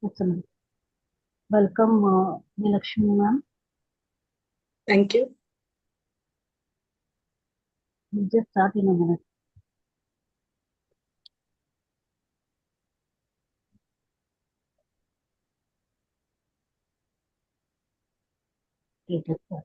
Excellent. Welcome, Lakshmi ma'am. Thank you. We'll just start in a minute. Okay, just start.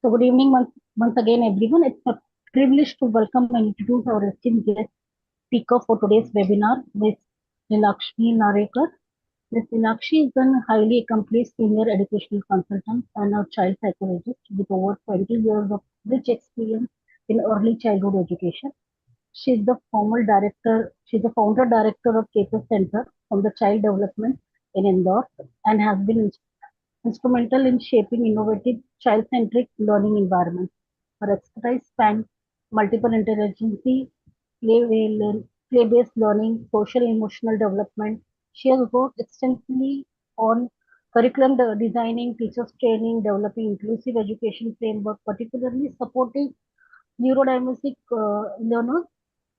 So good evening once again, everyone. It's a privilege to welcome and introduce our esteemed guest speaker for today's webinar, Ms. Nilakshmi Narekar. Ms. Nilakshi is a highly accomplished senior educational consultant and a child psychologist with over 20 years of rich experience in early childhood education. She's the she's the founder director of Cases Center from the Child Development in Indore and has been instrumental in shaping innovative child-centric learning environments. Her expertise spans multiple intelligence, play-based learning, social and emotional development. She has worked extensively on curriculum designing, teachers training, developing inclusive education framework, particularly supporting neurodiversity learners.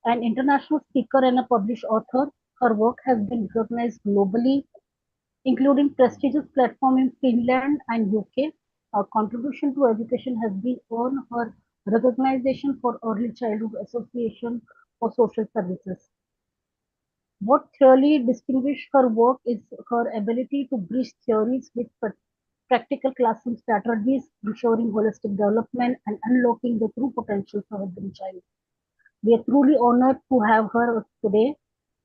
An international speaker and a published author, her work has been recognized globally, including prestigious platforms in Finland and UK. Her contribution to education has been earned her recognition for Early Childhood Association for Social Services. What truly distinguishes her work is her ability to bridge theories with practical classroom strategies, ensuring holistic development and unlocking the true potential of every child. We are truly honored to have her today.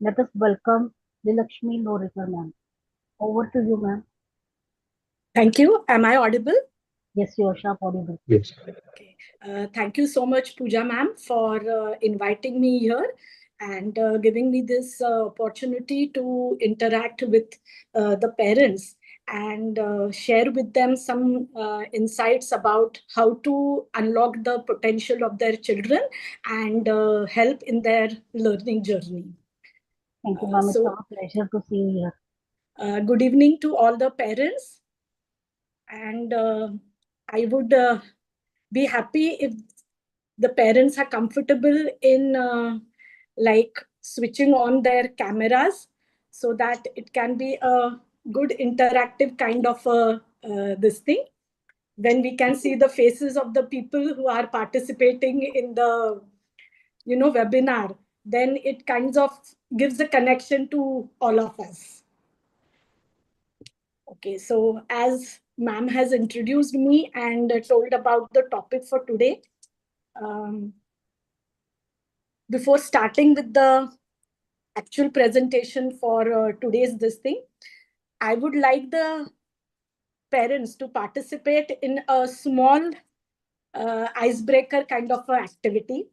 Let us welcome Nilakshmi Narekar ma'am. Over to you, ma'am. Thank you. Am I audible? Yes, you are sharp audible. Yes. Okay. Thank you so much, Pooja ma'am, for inviting me here and giving me this opportunity to interact with the parents and share with them some insights about how to unlock the potential of their children and help in their learning journey. Thank you, ma'am. It's So, our pleasure to see you here. good evening to all the parents. And I would be happy if the parents are comfortable in like switching on their cameras so that it can be a good interactive kind of this thing. Then we can see the faces of the people who are participating in the webinar. Then it kind of gives a connection to all of us. Okay, so as ma'am has introduced me and told about the topic for today, before starting with the actual presentation for today's this thing, I would like the parents to participate in a small icebreaker kind of activity.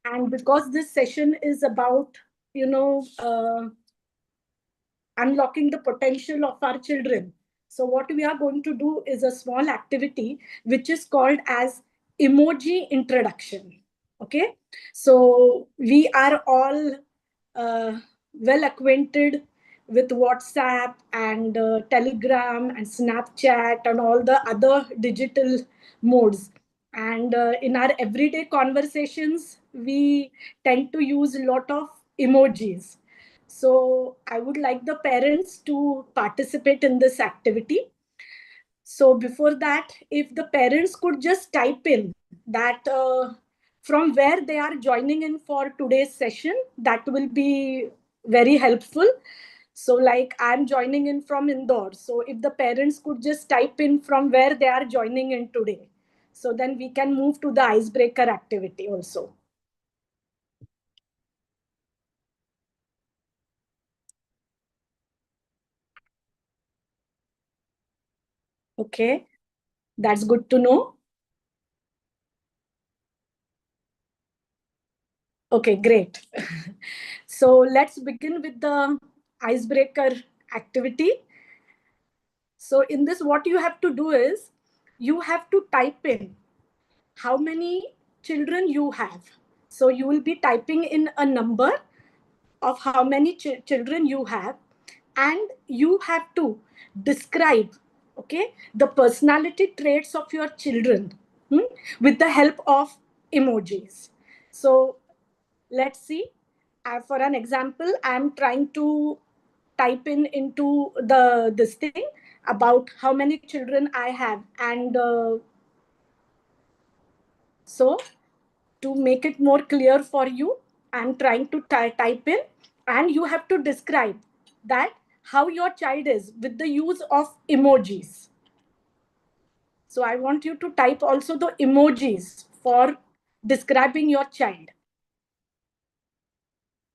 And because this session is about, unlocking the potential of our children. So what we are going to do is a small activity which is called as emoji introduction. Okay, so we are all well acquainted with WhatsApp and Telegram and Snapchat and all the other digital modes. And in our everyday conversations, we tend to use a lot of emojis. So I would like the parents to participate in this activity. So before that, if the parents could just type in that from where they are joining in for today's session, that will be very helpful. So like I'm joining in from Indore. So if the parents could just type in from where they are joining in today. So then we can move to the icebreaker activity also. Okay, that's good to know. Okay, great. So let's begin with the icebreaker activity. So in this, what you have to do is you have to type in how many children you have. So you will be typing in a number of how many children you have, and you have to describe, okay, the personality traits of your children with the help of emojis. So let's see. For an example, I'm trying to type into this thing about how many children I have, and so to make it more clear for you, I'm trying to type in, and you have to describe that how your child is with the use of emojis. So I want you to type also the emojis for describing your child.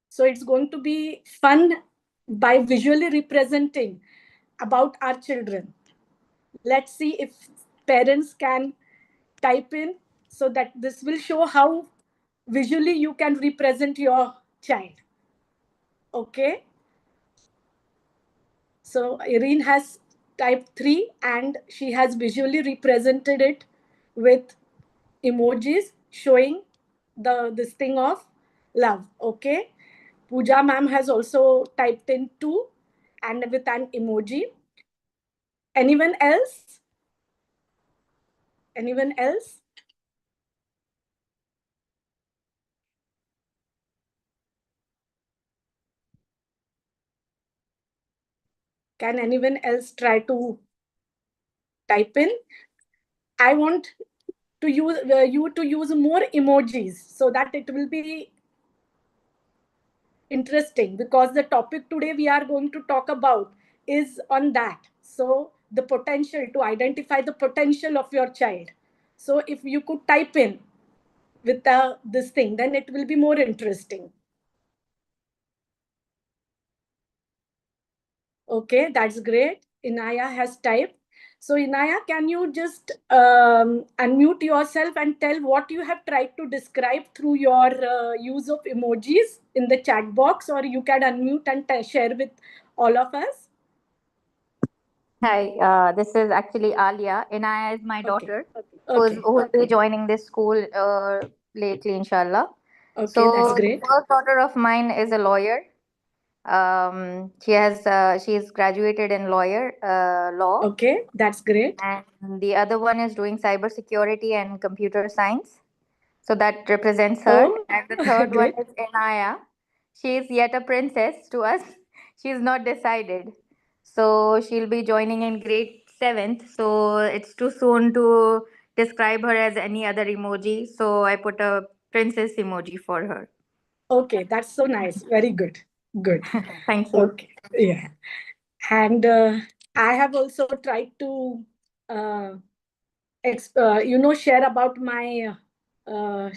So it's going to be fun by visually representing about our children. Let's see if parents can type in, so that this will show how visually you can represent your child. Okay. So Irene has typed 3 and she has visually represented it with emojis showing this thing of love. Okay. Pooja ma'am has also typed in 2 and with an emoji. Anyone else? Anyone else? Can anyone else try to type in? I want to use you to use more emojis so that it will be interesting, because the topic today we are going to talk about is on that. So the potential, to identify the potential of your child. So if you could type in with this thing, then it will be more interesting. Okay, that's great. Inaya has typed. So Inaya, can you just unmute yourself and tell what you have tried to describe through your use of emojis in the chat box, or you can unmute and share with all of us? Hi, this is actually Alia. Inaya is my daughter, Okay. who will be joining this school lately, inshallah. Okay, that's So the great. first daughter of mine is a lawyer. She's graduated in law, Okay, that's great. and the other one is doing cybersecurity and computer science. So that represents her. Oh, And the third one great. is Inaya. She is yet a princess to us. She's not decided. So she'll be joining in grade 7th. So it's too soon to describe her as any other emoji. So I put a princess emoji for her. Okay, that's so nice. Very good. Good. Thank you. Okay. Yeah. And I have also tried to share about my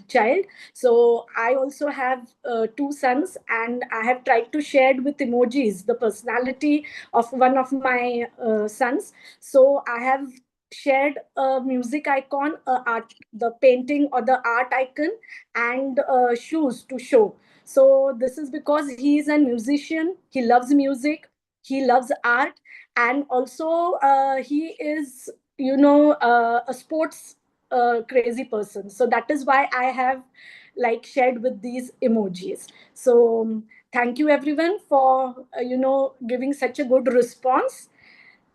child. So I also have 2 sons, and I have tried to share with emojis the personality of one of my sons. So I have shared a music icon, the painting or the art icon, and shoes to show. So this is because he is a musician, he loves music, he loves art, and also he is a sports crazy person. So that is why I have shared with these emojis. So thank you everyone for giving such a good response.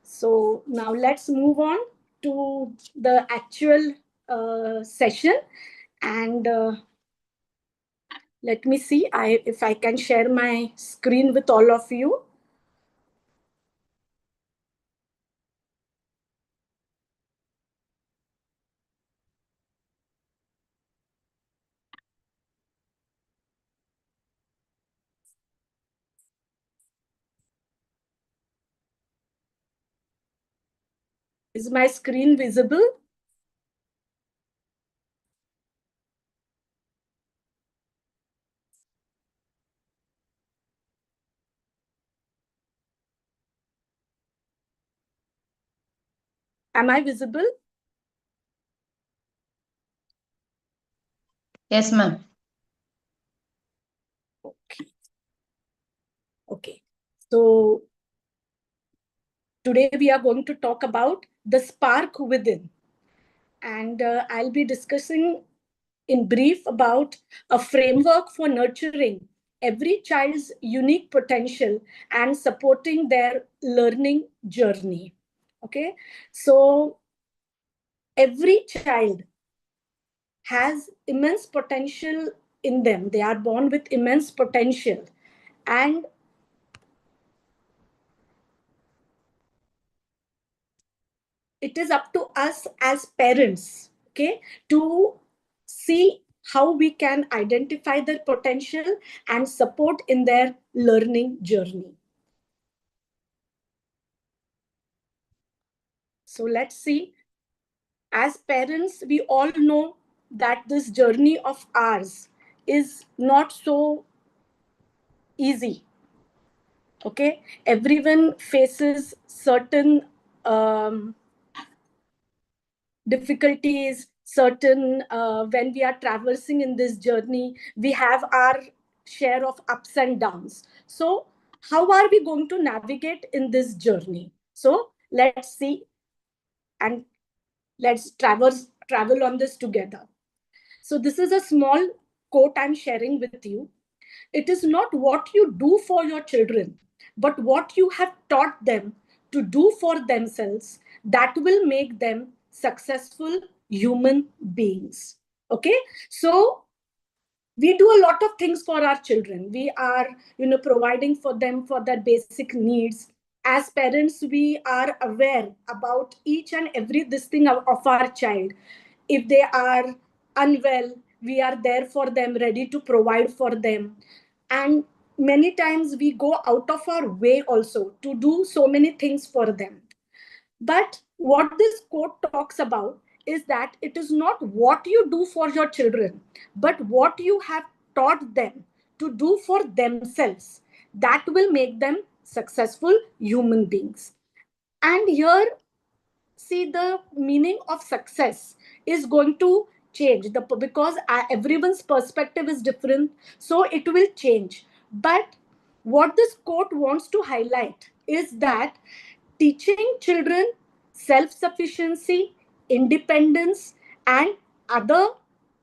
So now let's move on to the actual session, and let me see if I can share my screen with all of you. Is my screen visible? Am I visible? Yes, ma'am. Okay. So today we are going to talk about the spark within. And I'll be discussing in brief about a framework for nurturing every child's unique potential and supporting their learning journey. Okay. So every child has immense potential in them. They are born with immense potential. And it is up to us as parents, okay, to see how we can identify their potential and support in their learning journey. So let's see. As parents, we all know that this journey of ours is not so easy. Okay, everyone faces certain difficulties, certain when we are traversing in this journey, we have our share of ups and downs. So how are we going to navigate in this journey? So let's see, and let's travel on this together. So this is a small quote I'm sharing with you. It is not what you do for your children, but what you have taught them to do for themselves that will make them successful human beings. Okay, so we do a lot of things for our children. We are, providing for them for their basic needs. As parents, we are aware about each and every this thing of our child. If they are unwell, we are there for them, ready to provide for them. And many times we go out of our way also to do so many things for them. But what this quote talks about is that it is not what you do for your children, but what you have taught them to do for themselves that will make them successful human beings. And here, see, the meaning of success is going to change because everyone's perspective is different, so it will change. But what this quote wants to highlight is that teaching children self-sufficiency, independence, and other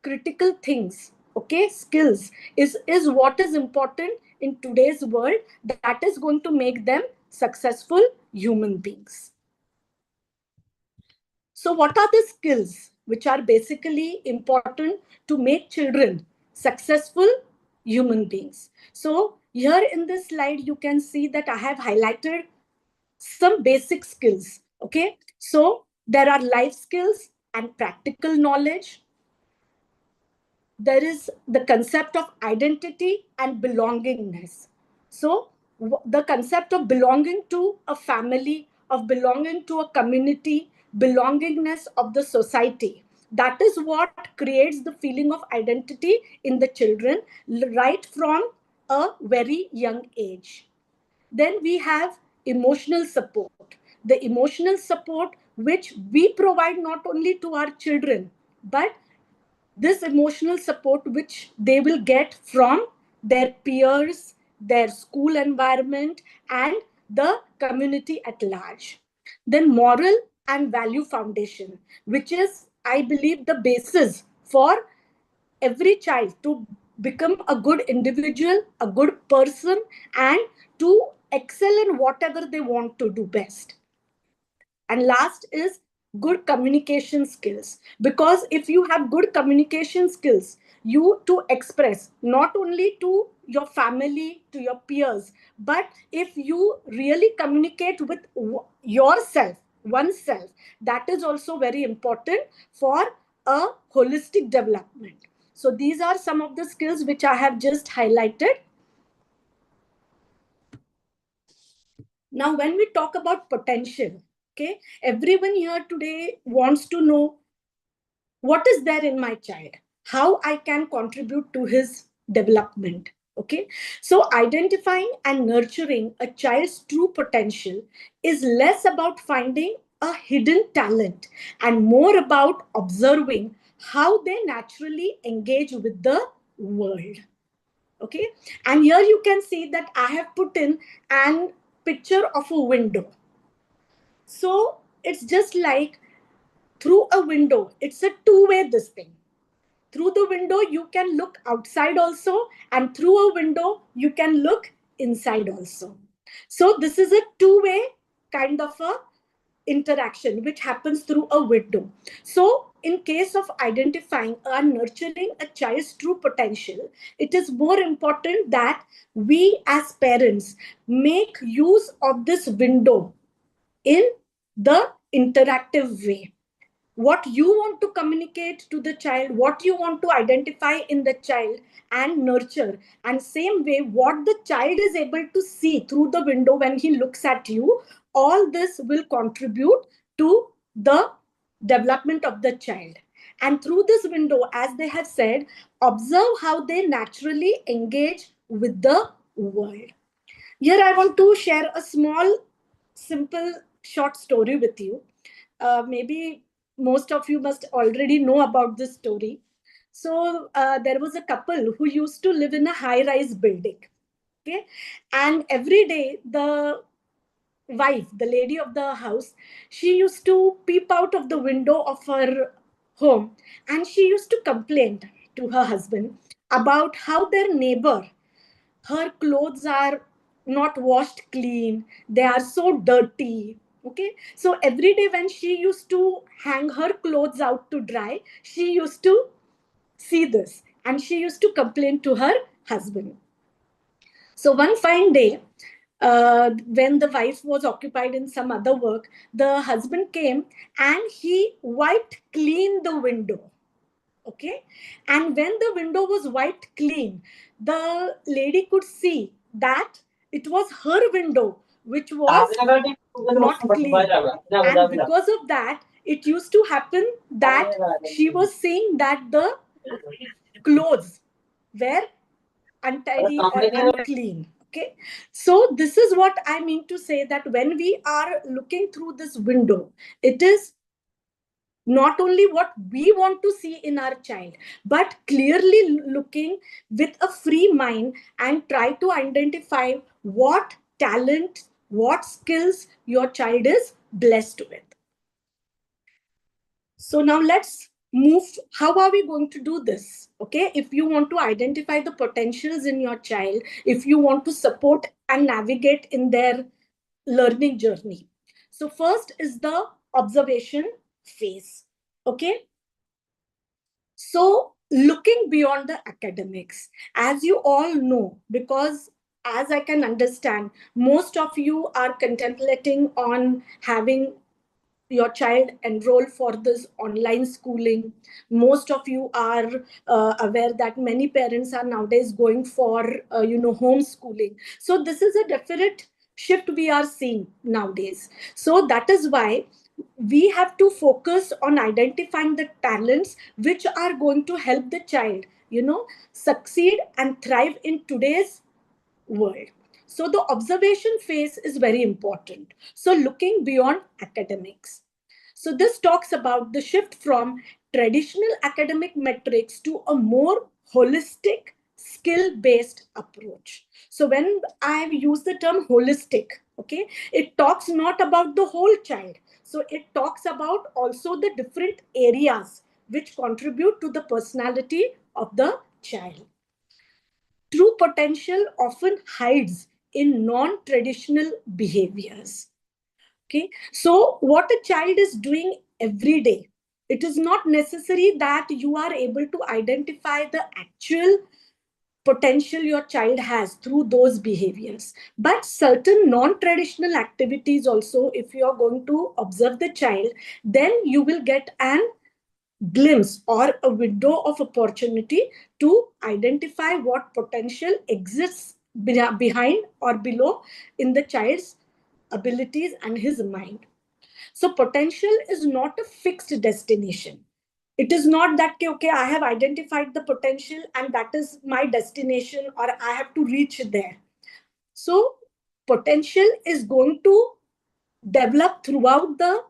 critical things, okay, skills, is what is important in today's world, that is going to make them successful human beings. So what are the skills which are basically important to make children successful human beings? So here in this slide, you can see that I have highlighted some basic skills. Okay, so there are life skills and practical knowledge. There is the concept of identity and belongingness. So the concept of belonging to a family, of belonging to a community, belongingness of the society, that is what creates the feeling of identity in the children right from a very young age. Then we have emotional support. The emotional support which we provide not only to our children, but this emotional support which they will get from their peers, their school environment, and the community at large. Then moral and value foundation, which is, I believe, the basis for every child to become a good individual, a good person, and to excel in whatever they want to do best. And last is good communication skills. Because if you have good communication skills, you to express not only to your family, to your peers, but if you really communicate with yourself, oneself, that is also very important for a holistic development. So these are some of the skills which I have just highlighted. Now, when we talk about potential, okay, everyone here today wants to know what is there in my child, how I can contribute to his development. Okay, so identifying and nurturing a child's true potential is less about finding a hidden talent and more about observing how they naturally engage with the world. Okay, and here you can see that I have put in an picture of a window. So it's just like through a window, it's a two-way this thing. Through the window, you can look outside also, and through a window, you can look inside also. So this is a two-way kind of a interaction which happens through a window. So in case of identifying or nurturing a child's true potential, it is more important that we as parents make use of this window in the interactive way. What you want to communicate to the child, what you want to identify in the child and nurture, and same way what the child is able to see through the window when he looks at you, all this will contribute to the development of the child. And through this window, as they have said, observe how they naturally engage with the world. Here I want to share a small simple short story with you. Maybe most of you must already know about this story. So there was a couple who used to live in a high-rise building. Okay, and every day the wife, the lady of the house, she used to peep out of the window of her home, and she used to complain to her husband about how their neighbor, her clothes are not washed clean, they are so dirty. Okay, so every day when she used to hang her clothes out to dry, she used to see this and she used to complain to her husband. So one fine day, when the wife was occupied in some other work, the husband came and he wiped clean the window. Okay, and when the window was wiped clean, the lady could see that it was her window which was not clean, and because of that it used to happen that she was seeing that the clothes were untidy or unclean. Okay, so this is what I mean to say, that when we are looking through this window, it is not only what we want to see in our child, but clearly looking with a free mind and try to identify what talent, what skills your child is blessed with. So now let's move. How are we going to do this? Okay, if you want to identify the potentials in your child, if you want to support and navigate in their learning journey. So first is the observation phase. Okay, so looking beyond the academics, as you all know, because as I can understand, most of you are contemplating on having your child enroll for this online schooling. Most of you are aware that many parents are nowadays going for homeschooling. So this is a definite shift we are seeing nowadays. So that is why we have to focus on identifying the talents which are going to help the child succeed and thrive in today's world. So the observation phase is very important. So looking beyond academics. So this talks about the shift from traditional academic metrics to a more holistic, skill-based approach. So when I use the term holistic, okay, it talks not about the whole child. So it talks about also the different areas which contribute to the personality of the child. True potential often hides in non-traditional behaviors. Okay, so what a child is doing every day, it is not necessary that you are able to identify the actual potential your child has through those behaviors. But certain non-traditional activities also, if you are going to observe the child, then you will get an glimpse or a window of opportunity to identify what potential exists behind or below in the child's abilities and his mind. So potential is not a fixed destination. It is not that, okay, I have identified the potential and that is my destination or I have to reach there. So potential is going to develop throughout the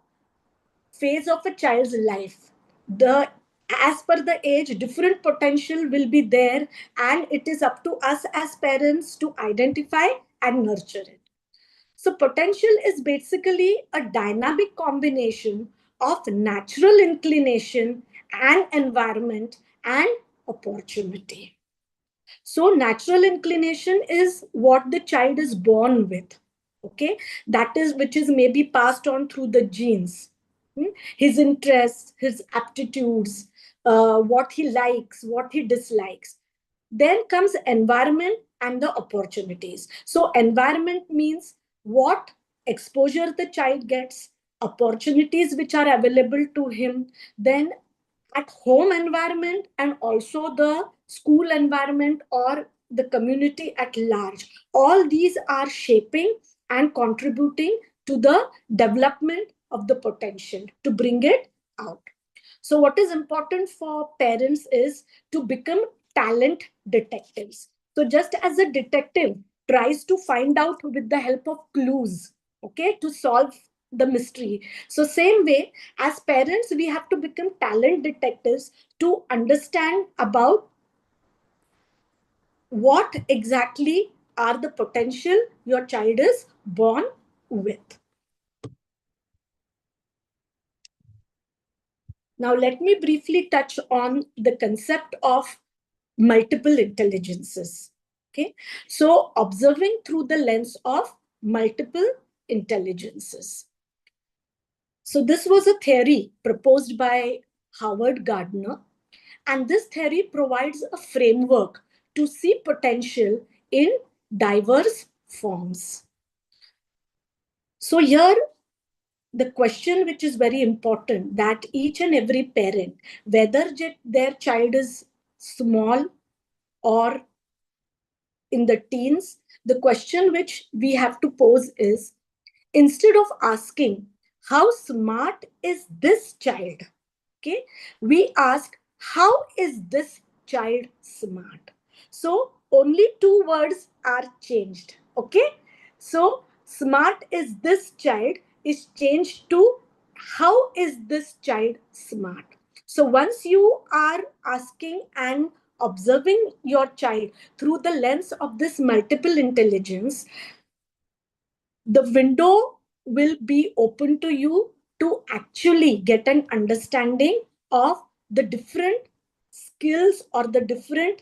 phase of a child's life. As per the age, different potential will be there, and it is up to us as parents to identify and nurture it. So potential is basically a dynamic combination of natural inclination and environment and opportunity. So natural inclination is what the child is born with. okay? That is, which is maybe passed on through the genes. His interests, his aptitudes, what he likes, what he dislikes. Then comes environment and the opportunities. So environment means what exposure the child gets, opportunities which are available to him, then at home environment and also the school environment or the community at large. All these are shaping and contributing to the development of the potential to bring it out. So what is important for parents is to become talent detectives. So just as a detective tries to find out with the help of clues, okay, to solve the mystery. So same way, as parents, we have to become talent detectives to understand about what exactly are the potential your child is born with. Now, let me briefly touch on the concept of multiple intelligences. Okay, so observing through the lens of multiple intelligences. So this was a theory proposed by Howard Gardner, and this theory provides a framework to see potential in diverse forms. So here, the question which is very important, that each and every parent, whether their child is small or in the teens, the question which we have to pose is, instead of asking, how smart is this child? Okay, we ask, how is this child smart? So only two words are changed. Okay, so smart is this child is changed to how is this child smart. So once you are asking and observing your child through the lens of this multiple intelligence, the window will be open to you to actually get an understanding of the different skills or the different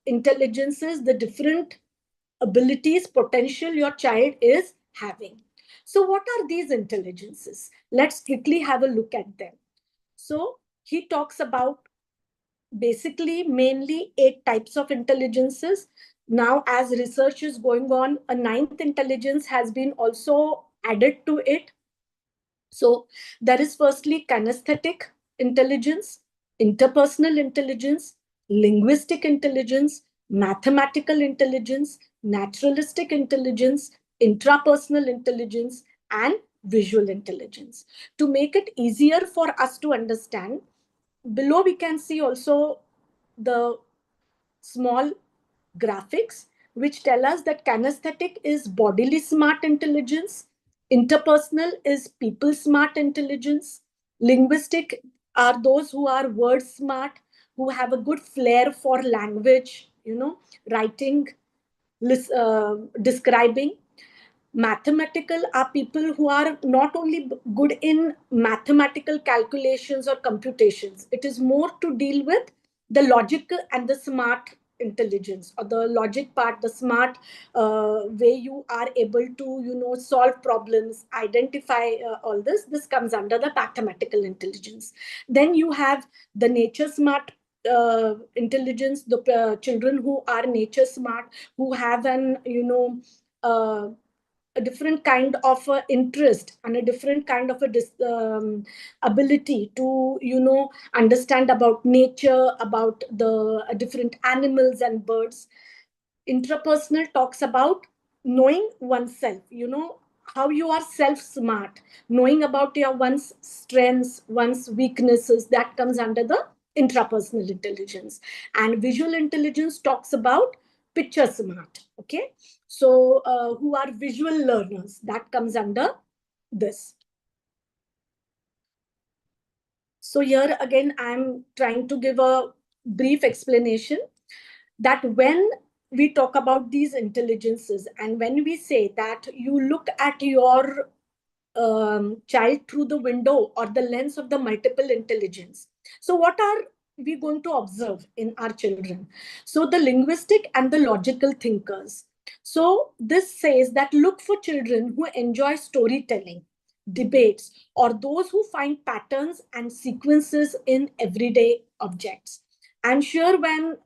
intelligences, the different abilities, potential your child is having. So what are these intelligences? Let's quickly have a look at them. So he talks about basically mainly 8 types of intelligences. Now, as research is going on, a 9th intelligence has been also added to it. So there is firstly kinesthetic intelligence, interpersonal intelligence, linguistic intelligence, mathematical intelligence, naturalistic intelligence, intrapersonal intelligence, and visual intelligence. To make it easier for us to understand, below we can see also the small graphics which tell us that kinesthetic is bodily smart intelligence, interpersonal is people smart intelligence, linguistic are those who are word smart, who have a good flair for language, writing, describing. Mathematical are people who are not only good in mathematical calculations or computations. It is more to deal with the logic and the smart intelligence, or the logic part, the smart way you are able to solve problems, identify all this comes under the mathematical intelligence. Then you have the nature smart intelligence, the children who are nature smart, who have an a different kind of interest and a different kind of ability to understand about nature, about the different animals and birds. Intrapersonal talks about knowing oneself, how you are self smart, knowing about your one's strengths, one's weaknesses. That comes under the intrapersonal intelligence. And visual intelligence talks about picture smart. Okay, so who are visual learners, that comes under this. So here again, I'm trying to give a brief explanation that when we talk about these intelligences and when we say that you look at your child through the window or the lens of the multiple intelligence, so what are we going to observe in our children? So the linguistic and the logical thinkers, So this says that look for children who enjoy storytelling, debates, or those who find patterns and sequences in everyday objects. I'm sure when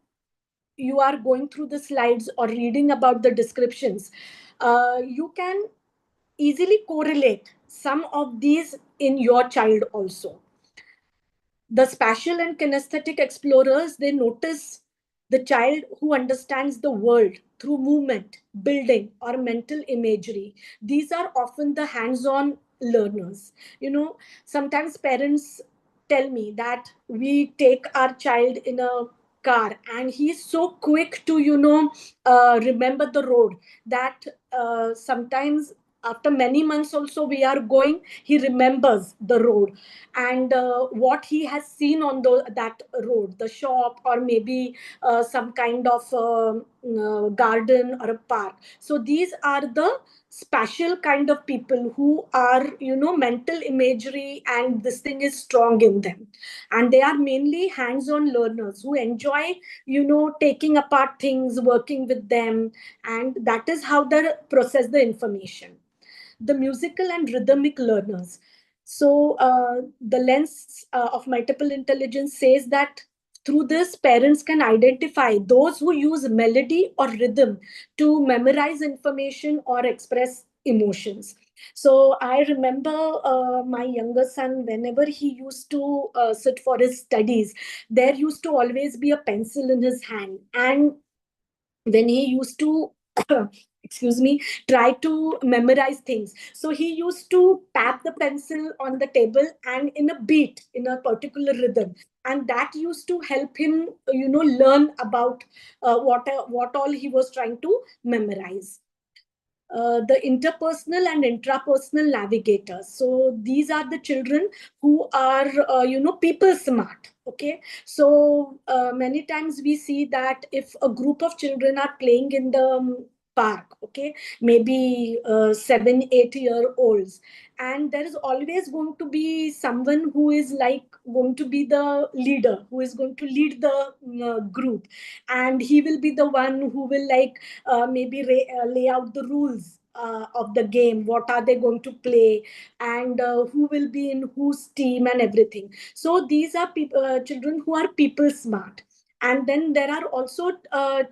you are going through the slides or reading about the descriptions, you can easily correlate some of these in your child also. The spatial and kinesthetic explorers, they notice the child who understands the world through movement, building, or mental imagery. These are often the hands-on learners. Sometimes parents tell me that we take our child in a car and he's so quick to remember the road that sometimes after many months also we are going, he remembers the road and what he has seen on that road, the shop, or maybe some kind of garden or a park. So these are the special kind of people who are, mental imagery and this thing is strong in them. And they are mainly hands-on learners who enjoy, taking apart things, working with them, and that is how they process the information. The musical and rhythmic learners. So the lens of multiple intelligence says that through this, parents can identify those who use melody or rhythm to memorize information or express emotions. So I remember my younger son, whenever he used to sit for his studies, there used to always be a pencil in his hand. And when he used to excuse me, try to memorize things, so he used to tap the pencil on the table and in a beat, in a particular rhythm, and that used to help him learn about what all he was trying to memorize. The interpersonal and intrapersonal navigators. So these are the children who are, people smart. Okay. So many times we see that if a group of children are playing in the park, okay, maybe 7, 8 year olds, and there is always going to be someone who is like going to be the leader, who is going to lead the group, and he will be the one who will like maybe lay out the rules of the game, what are they going to play, and who will be in whose team and everything. So these are children who are people smart. And then there are also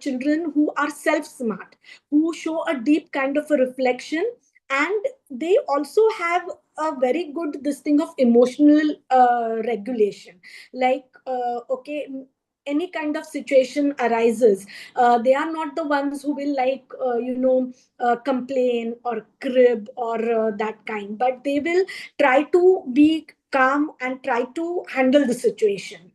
children who are self smart, who show a deep kind of a reflection, and they also have a very good this thing of emotional regulation. Like okay, any kind of situation arises, they are not the ones who will like complain or crib or that kind, but they will try to be calm and try to handle the situation.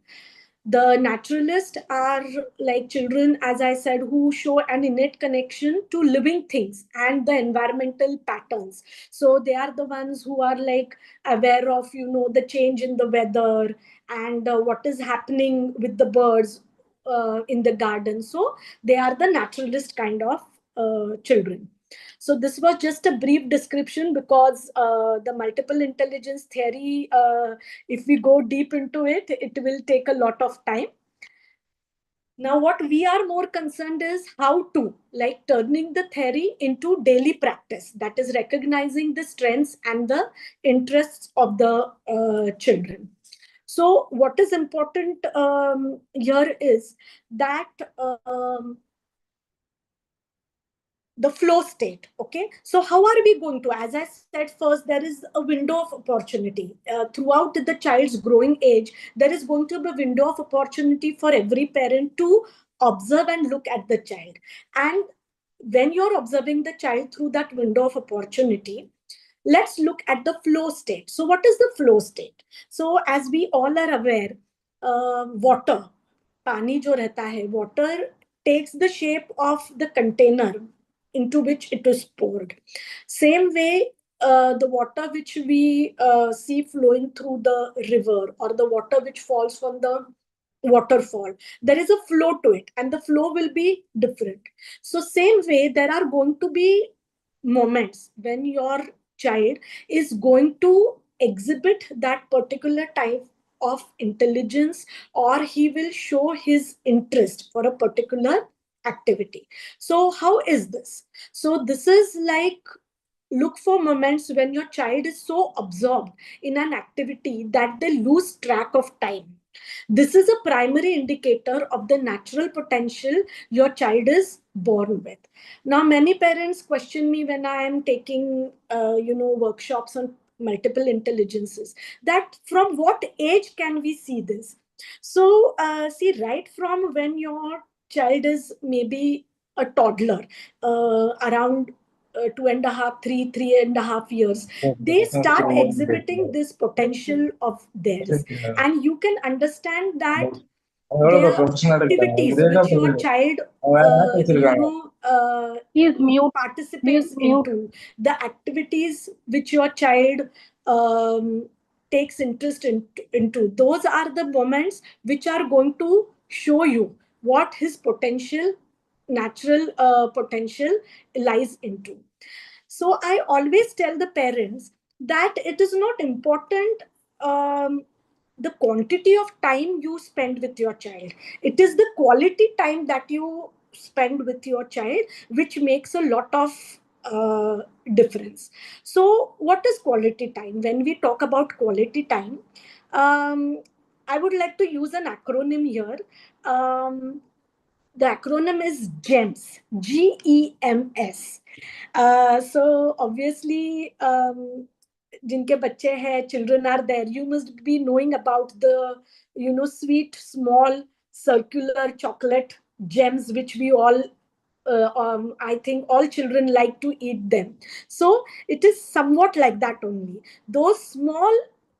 The naturalists are like children, as I said, who show an innate connection to living things and the environmental patterns. So they are the ones who are like aware of, the change in the weather and what is happening with the birds in the garden. So they are the naturalist kind of children. So this was just a brief description because the multiple intelligence theory, if we go deep into it, it will take a lot of time. Now, what we are more concerned is how to, like turning the theory into daily practice, that is recognizing the strengths and the interests of the children. So what is important here is that the flow state. Okay, so how are we going to, as I said, first there is a window of opportunity throughout the child's growing age. There is going to be a window of opportunity for every parent to observe and look at the child. And when you're observing the child through that window of opportunity, let's look at the flow state. So what is the flow state? So as we all are aware, water, pani jo rehta hai, water takes the shape of the container into which it is poured. Same way, the water which we see flowing through the river, or the water which falls from the waterfall, there is a flow to it, and the flow will be different. So same way, there are going to be moments when your child is going to exhibit that particular type of intelligence, or he will show his interest for a particular activity. So how is this? So this is like, look for moments when your child is so absorbed in an activity that they lose track of time. This is a primary indicator of the natural potential your child is born with. Now, many parents question me when I am taking, workshops on multiple intelligences, that from what age can we see this? So, see, right from when your child is maybe a toddler, around 2.5, 3.5 years, they start exhibiting this potential of theirs. And you can understand that their activities which your child He is mute. participates Mute. into, the activities which your child takes interest into, those are the moments which are going to show you what his potential, natural potential lies into. So I always tell the parents that it is not important the quantity of time you spend with your child. It is the quality time that you spend with your child which makes a lot of difference. So what is quality time? When we talk about quality time, I would like to use an acronym here. The acronym is GEMS, GEMS. So obviously, jinke bacche hai, children are there, you must be knowing about the, sweet, small, circular chocolate gems, which we all, I think all children like to eat them. So it is somewhat like that only. Those small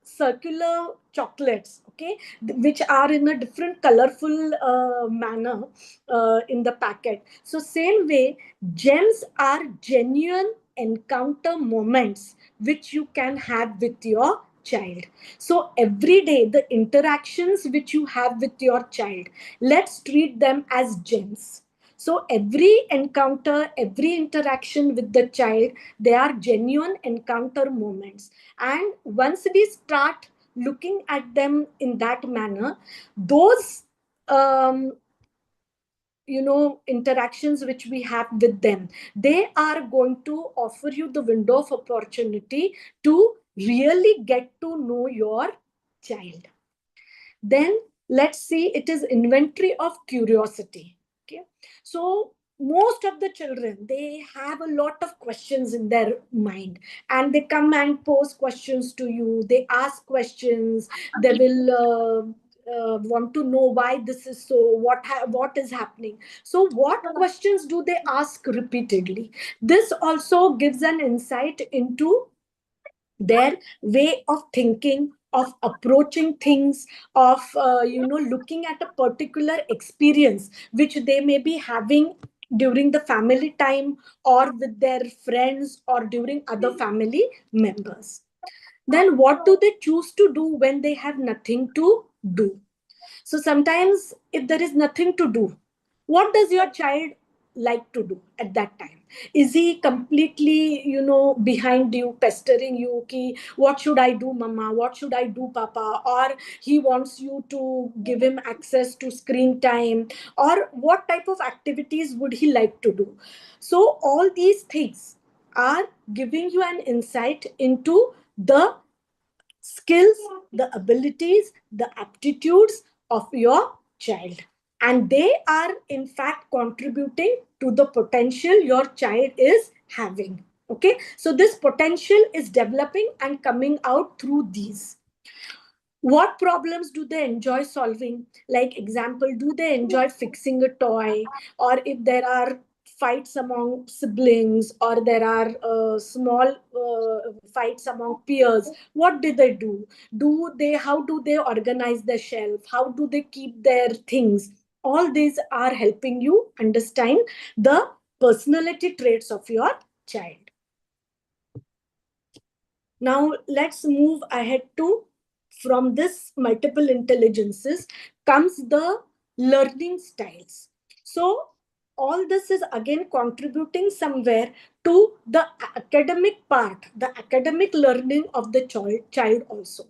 circular chocolates, okay, which are in a different colorful manner in the packet. So same way, gems are genuine encounter moments which you can have with your child. So every day, the interactions which you have with your child, let's treat them as gems. So every encounter, every interaction with the child, they are genuine encounter moments. And once we start looking at them in that manner, those interactions which we have with them, they are going to offer you the window of opportunity to really get to know your child. Then let's see, it is inventory of curiosity. Okay, so most of the children, they have a lot of questions in their mind, and they come and pose questions to you, they ask questions, they will want to know why this is so, what is happening. So what questions do they ask repeatedly? This also gives an insight into their way of thinking, of approaching things, of looking at a particular experience which they may be having during the family time, or with their friends, or during other family members. Then what do they choose to do when they have nothing to do? So sometimes, if there is nothing to do, what does your child like to do at that time? Is he completely, behind you, pestering you, ki, what should I do, mama? What should I do, papa? Or he wants you to give him access to screen time? Or what type of activities would he like to do? So all these things are giving you an insight into the skills, the abilities, the aptitudes of your child. And they are, in fact, contributing to the potential your child is having. Okay, so this potential is developing and coming out through these. What problems do they enjoy solving? Like, example, do they enjoy fixing a toy? Or if there are fights among siblings, or there are small fights among peers, what do they do? How do they organize their shelf? How do they keep their things? All these are helping you understand the personality traits of your child. Now let's move ahead to, from this multiple intelligences comes the learning styles. So all this is again contributing somewhere to the academic part, the academic learning of the child also.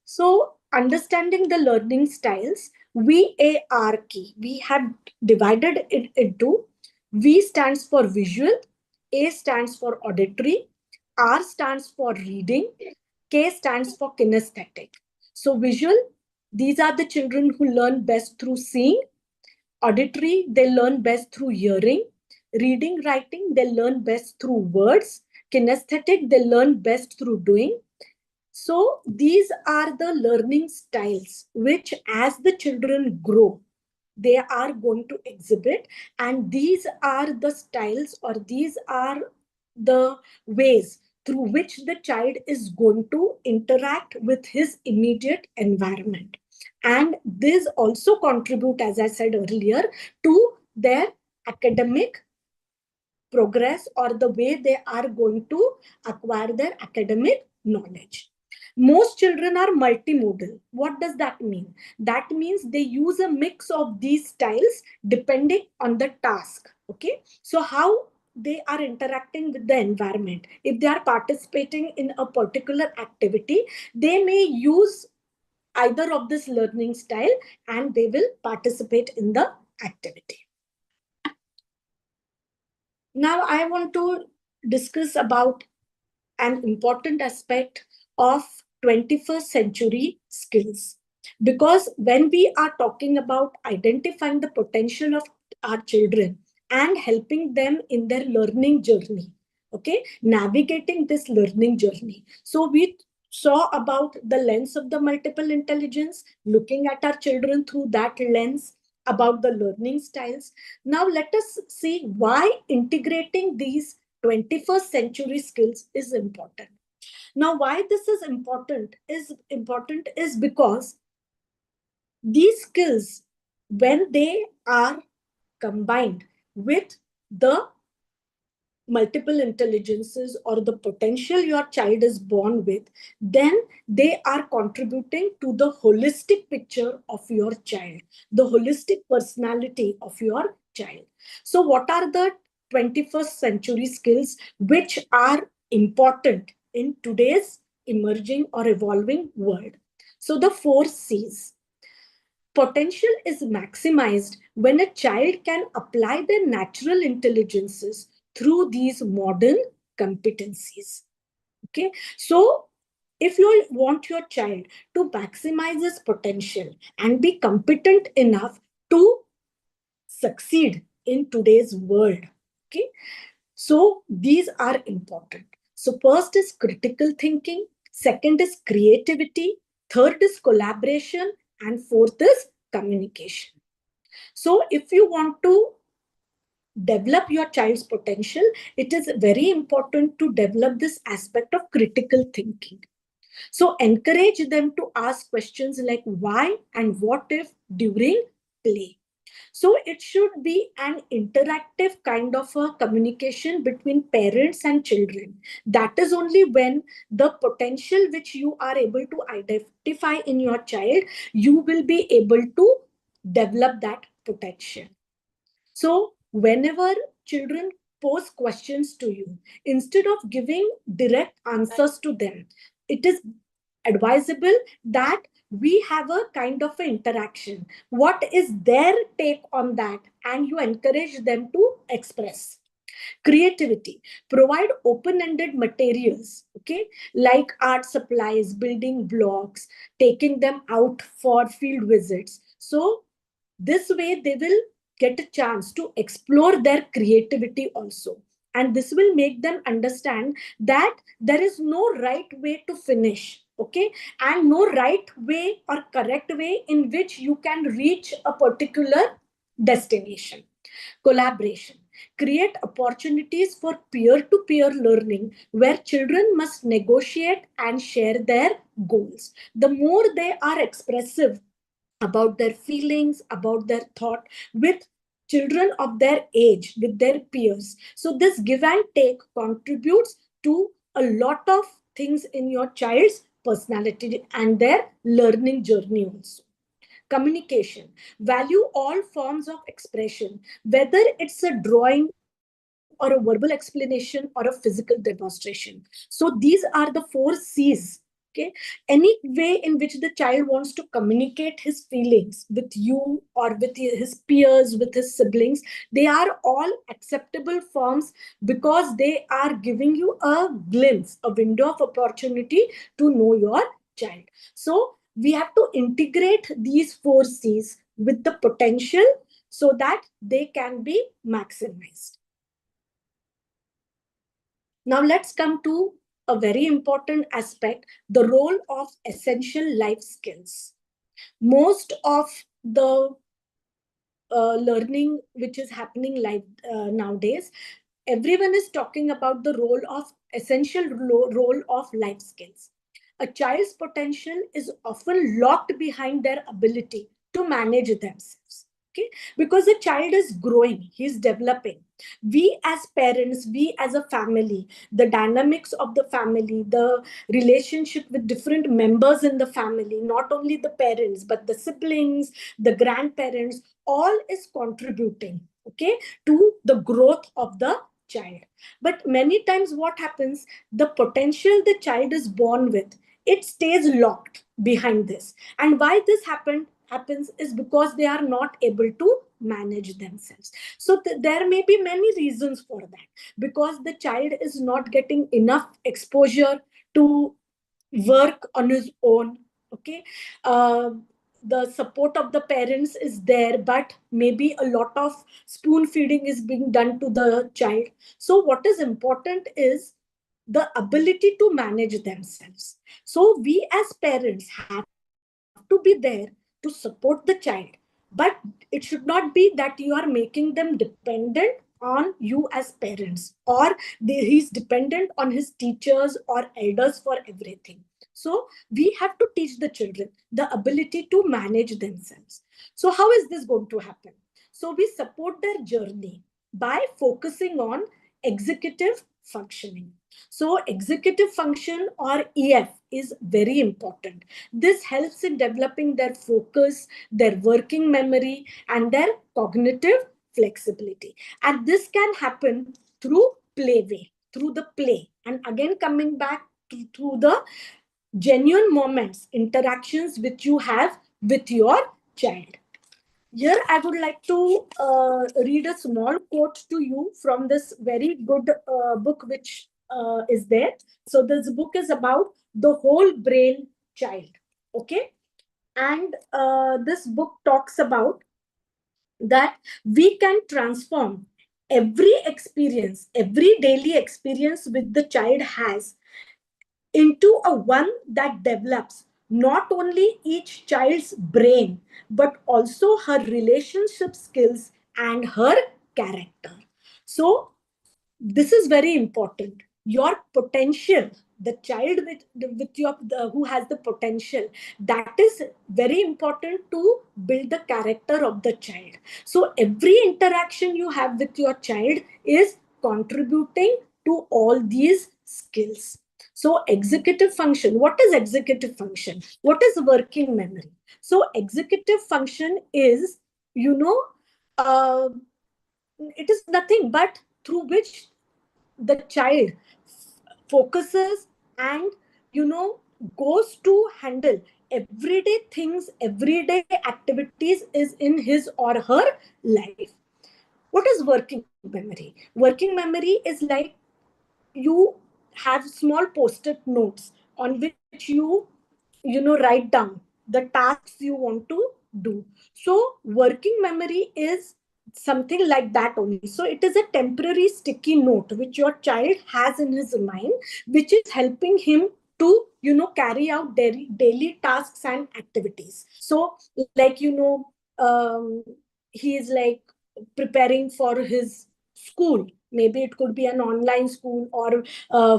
So understanding the learning styles, VAR key. We have divided it into V stands for visual, A stands for auditory, R stands for reading, K stands for kinesthetic. So visual, these are the children who learn best through seeing. Auditory, they learn best through hearing. Reading, writing, they learn best through words. Kinesthetic, they learn best through doing. So these are the learning styles which, as the children grow, they are going to exhibit, and these are the styles, or these are the ways through which the child is going to interact with his immediate environment. And these also contribute, as I said earlier, to their academic progress, or the way they are going to acquire their academic knowledge. Most children are multimodal. What does that mean? That means they use a mix of these styles depending on the task. Okay, so how they are interacting with the environment. If they are participating in a particular activity, they may use either of this learning style and they will participate in the activity. Now I want to discuss about an important aspect of 21st century skills. Because when we are talking about identifying the potential of our children and helping them in their learning journey, okay, navigating this learning journey. So we saw about the lens of the multiple intelligence, looking at our children through that lens, about the learning styles. Now let us see why integrating these 21st century skills is important. Now, why this is important is because these skills, when they are combined with the multiple intelligences or the potential your child is born with, then they are contributing to the holistic picture of your child, the holistic personality of your child. So what are the 21st century skills which are important in today's emerging or evolving world? So the 4 C's. Potential is maximized when a child can apply their natural intelligences through these modern competencies. Okay, so if you want your child to maximize his potential and be competent enough to succeed in today's world, okay, so these are important. So first is critical thinking, second is creativity, third is collaboration, and fourth is communication. So if you want to develop your child's potential, it is very important to develop this aspect of critical thinking. So encourage them to ask questions like why and what if during play. So it should be an interactive kind of a communication between parents and children. That is only when the potential which you are able to identify in your child, you will be able to develop that potential. So whenever children pose questions to you, instead of giving direct answers to them, it is advisable that we have a kind of an interaction. What is their take on that? And you encourage them to express. Creativity. Provide open-ended materials, okay, like art supplies, building blocks, taking them out for field visits. So this way they will get a chance to explore their creativity also. And this will make them understand that there is no right way to finish, okay, and no right way or correct way in which you can reach a particular destination. Collaboration. Create opportunities for peer-to-peer learning where children must negotiate and share their goals. The more they are expressive about their feelings, about their thought with children of their age, with their peers. So this give and take contributes to a lot of things in your child's personality and their learning journey also. Communication. Value all forms of expression, whether it's a drawing or a verbal explanation or a physical demonstration. So these are the 4 C's Okay, any way in which the child wants to communicate his feelings with you or with his peers, with his siblings, they are all acceptable forms, because they are giving you a glimpse, a window of opportunity to know your child. So we have to integrate these 4 C's with the potential so that they can be maximized. Now let's come to a very important aspect, the role of essential life skills. Most of the learning which is happening live nowadays, everyone is talking about the role of essential role of life skills. A child's potential is often locked behind their ability to manage themselves. Okay, because a child is growing, he's developing. We as parents, we as a family, the dynamics of the family, the relationship with different members in the family, not only the parents but the siblings, the grandparents, all is contributing, okay, to the growth of the child. But many times what happens, the potential the child is born with, it stays locked behind this. And why this happens is because they are not able to manage themselves. So there may be many reasons for that, because the child is not getting enough exposure to work on his own. Okay, the support of the parents is there, but maybe a lot of spoon feeding is being done to the child. So what is important is the ability to manage themselves. So we as parents have to be there to support the child, but it should not be that you are making them dependent on you as parents, or he's dependent on his teachers or elders for everything. So we have to teach the children the ability to manage themselves. So how is this going to happen? So we support their journey by focusing on executive functioning. So executive function or EF is very important. This helps in developing their focus, their working memory, and their cognitive flexibility. And this can happen through playway, through the play. And again, coming back to the genuine moments, interactions which you have with your child. Here, I would like to read a small quote to you from this very good book which is there. So this book is about the whole brain child. Okay. And this book talks about that we can transform every experience, every daily experience with the child has, into a one that develops not only each child's brain, but also her relationship skills and her character. So this is very important. Your potential, the child with your who has the potential, that is very important to build the character of the child. So every interaction you have with your child is contributing to all these skills. So executive function, what is executive function? What is working memory? So executive function is, uh, it is nothing but through which the child focuses and goes to handle everyday things, everyday activities is in his or her life. What is working memory? Working memory is like you have small post-it notes on which you write down the tasks you want to do. So working memory is something like that only. So it is a temporary sticky note which your child has in his mind, which is helping him to carry out daily tasks and activities. So like he is like preparing for his school. Maybe it could be an online school or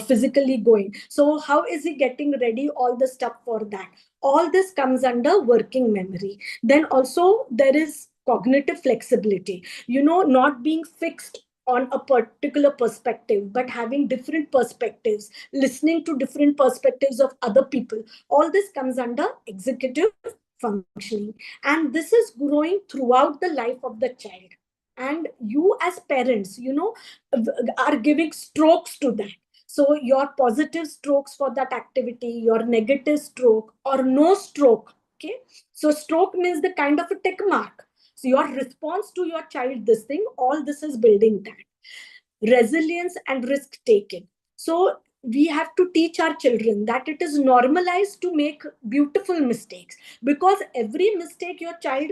physically going. So how is he getting ready, all the stuff for that? All this comes under working memory. Then also there is cognitive flexibility, not being fixed on a particular perspective, but having different perspectives, listening to different perspectives of other people. All this comes under executive functioning. And this is growing throughout the life of the child. And you as parents, are giving strokes to that. So your positive strokes for that activity, your negative stroke, or no stroke. Okay. So stroke means the kind of a tick mark. So your response to your child, this thing, all this is building that. Resilience and risk taking. So we have to teach our children that it is normalized to make beautiful mistakes, because every mistake your child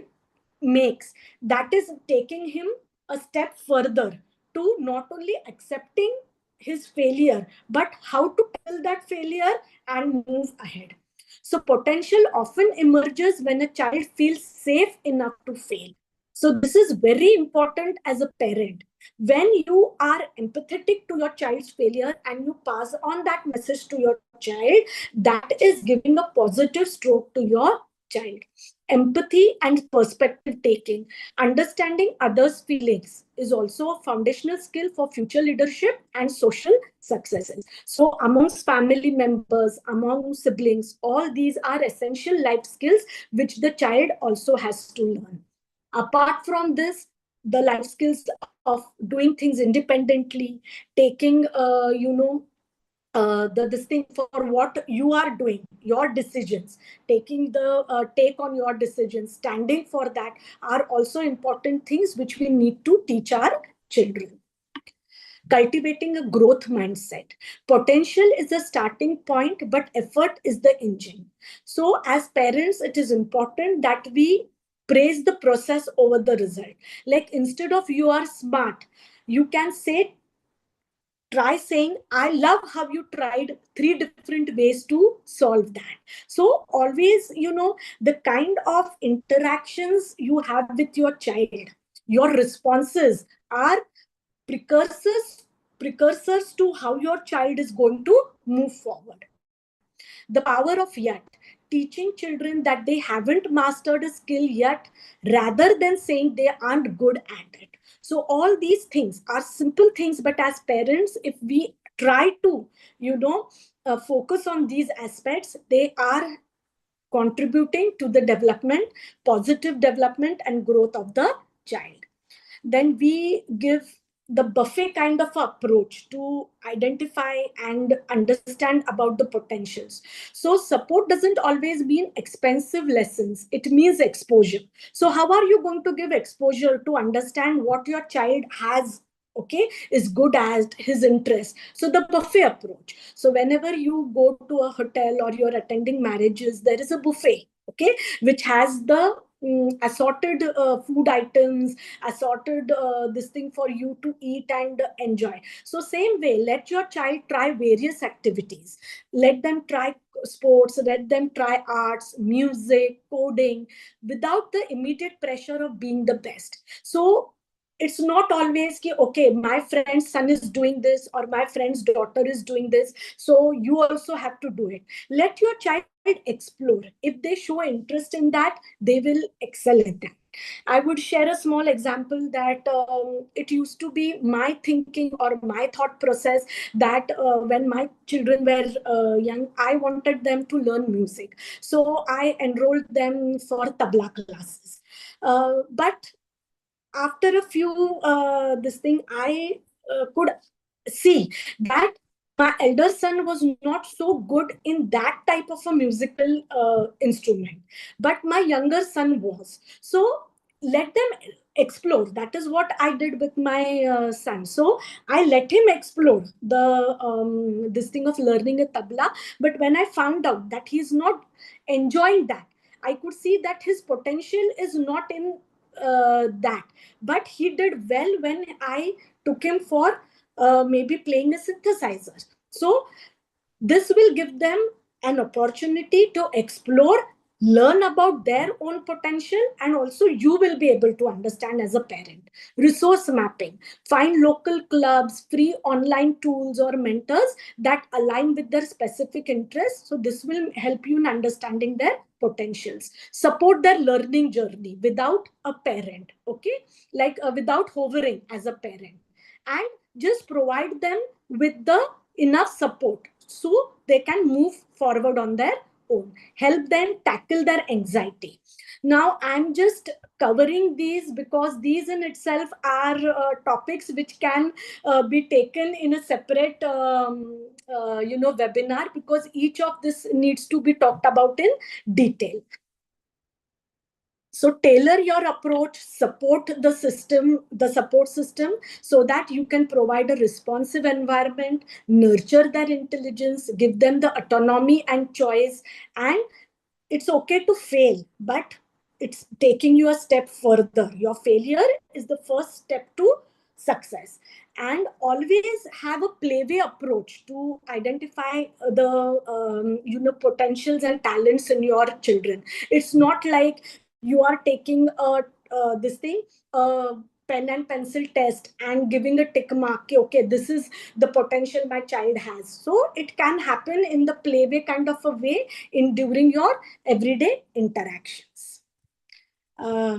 makes, that is taking him a step further to not only accepting his failure, but how to tackle that failure and move ahead. So potential often emerges when a child feels safe enough to fail. So this is very important as a parent. When you are empathetic to your child's failure and you pass on that message to your child, that is giving a positive stroke to your child. Empathy and perspective taking. Understanding others' feelings is also a foundational skill for future leadership and social successes. So, amongst family members, among siblings, all these are essential life skills which the child also has to learn. Apart from this, the life skills of doing things independently, taking, this thing for what you are doing, your decisions, taking the take on your decisions, standing for that, are also important things which we need to teach our children. Cultivating a growth mindset. Potential is the starting point, but effort is the engine. So as parents, it is important that we praise the process over the result. Like, instead of "you are smart," you can say, try saying, "I love how you tried 3 different ways to solve that." So always, the kind of interactions you have with your child, your responses are precursors to how your child is going to move forward. The power of "yet." Teaching children that they haven't mastered a skill yet, rather than saying they aren't good at it. So all these things are simple things, but as parents, if we try to, focus on these aspects, they are contributing to the development, positive development and growth of the child. Then we give the buffet kind of approach to identify and understand about the potentials. So support doesn't always mean expensive lessons, it means exposure. So how are you going to give exposure to understand what your child has, okay, is good at, his interest? So the buffet approach. So whenever you go to a hotel or you're attending marriages, there is a buffet, okay, which has the assorted food items, assorted this thing for you to eat and enjoy. So same way, let your child try various activities, let them try sports, let them try arts, music, coding, without the immediate pressure of being the best. So it's not always ki, okay, my friend's son is doing this or my friend's daughter is doing this, so you also have to do it. Let your child explore. If they show interest in that, they will excel at that. I would share a small example that it used to be my thinking or my thought process that when my children were young, I wanted them to learn music. So I enrolled them for tabla classes. But after a few this thing, I could see that my elder son was not so good in that type of a musical instrument, but my younger son was. So let them explore. That is what I did with my son. So I let him explore the this thing of learning a tabla. But when I found out that he's not enjoying that, I could see that his potential is not in that. But he did well when I took him for maybe playing a synthesizer. So this will give them an opportunity to explore, learn about their own potential, and also you will be able to understand as a parent. Resource mapping. Find local clubs, free online tools or mentors that align with their specific interests. So this will help you in understanding their potentials. Support their learning journey without a parent, okay? Like without hovering as a parent. And just provide them with the enough support so they can move forward on their own. Help them tackle their anxiety. Now, I'm just covering these because these in itself are topics which can be taken in a separate, webinar, because each of this needs to be talked about in detail. So tailor your approach, support the system, the support system, so that you can provide a responsive environment, nurture their intelligence, give them the autonomy and choice. And it's okay to fail, but it's taking you a step further. Your failure is the first step to success. And always have a playway approach to identify the potentials and talents in your children. It's not like you are taking this thing, pen and pencil test and giving a tick mark. Okay, this is the potential my child has. So it can happen in the playway kind of a way in during your everyday interactions.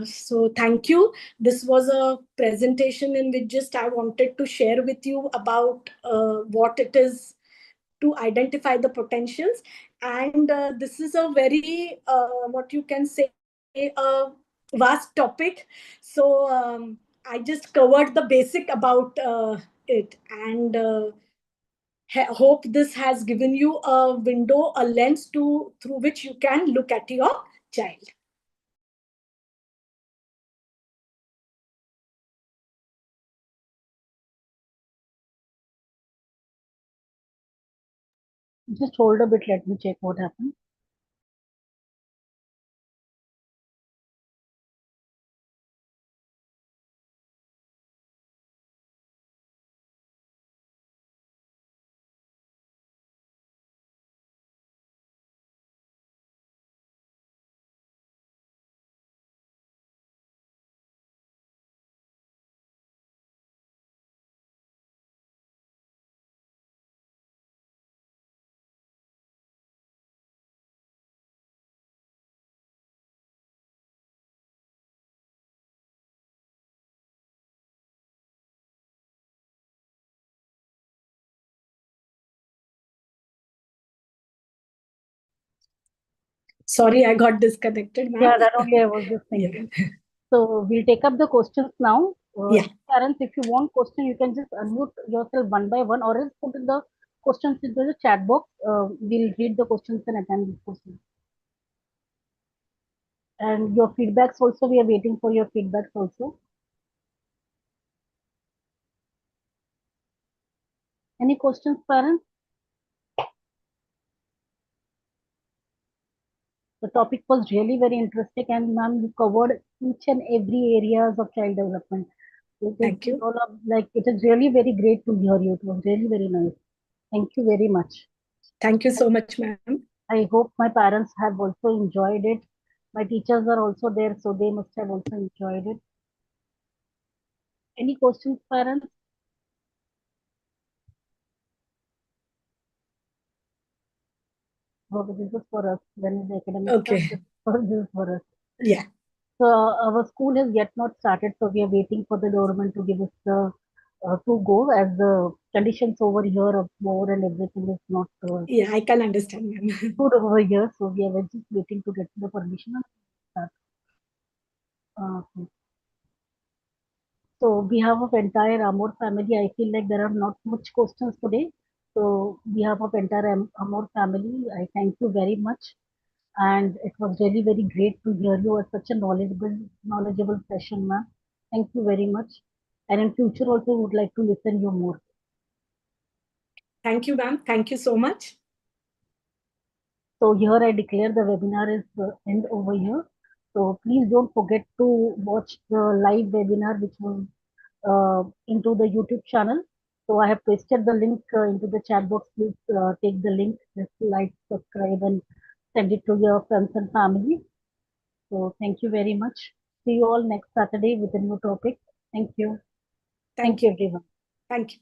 So thank you. This was a presentation in which just I wanted to share with you about what it is to identify the potentials. And this is a very, what you can say, a vast topic. So I just covered the basic about it. And hope this has given you a window, a lens through which you can look at your child. Just hold a bit, let me check what happened. Sorry, I got disconnected, ma'am. Yeah, that only I was just thinking. Yeah. So we'll take up the questions now. Yeah. Parents, if you want question, you can just unmute yourself one by one, or else put the questions into the chat box. We'll read the questions and attend these questions. And your feedbacks also, we are waiting for your feedbacks also. Any questions, parents? The topic was really very interesting, and ma'am, you covered each and every areas of child development. Thank you. It is really very great to hear you. It was really very nice. Thank you very much. Thank you so much, ma'am. I hope my parents have also enjoyed it. My teachers are also there, so they must have also enjoyed it. Any questions, parents? Okay, this is for us. When is the academic Okay. start? This is for us. Yeah. So our school has yet not started, so we are waiting for the government to give us the to go, as the conditions over here of war and everything is not Yeah, I can understand, ma'am. good over here. So we are just waiting to get the permission and start. Okay. So on behalf of entire Amor family, I feel like there are not much questions today. So on behalf of entire Amor family, I thank you very much. And it was really very great to hear you at such a knowledgeable session, ma'am. Thank you very much. And in future also would like to listen you more. Thank you, ma'am. Thank you so much. So here I declare the webinar is end over here. So please don't forget to watch the live webinar which was into the YouTube channel. So I have pasted the link into the chat box. Please take the link, just like, subscribe, and send it to your friends and family. So thank you very much. See you all next Saturday with a new topic. Thank you. Thank you, everyone. Thank you.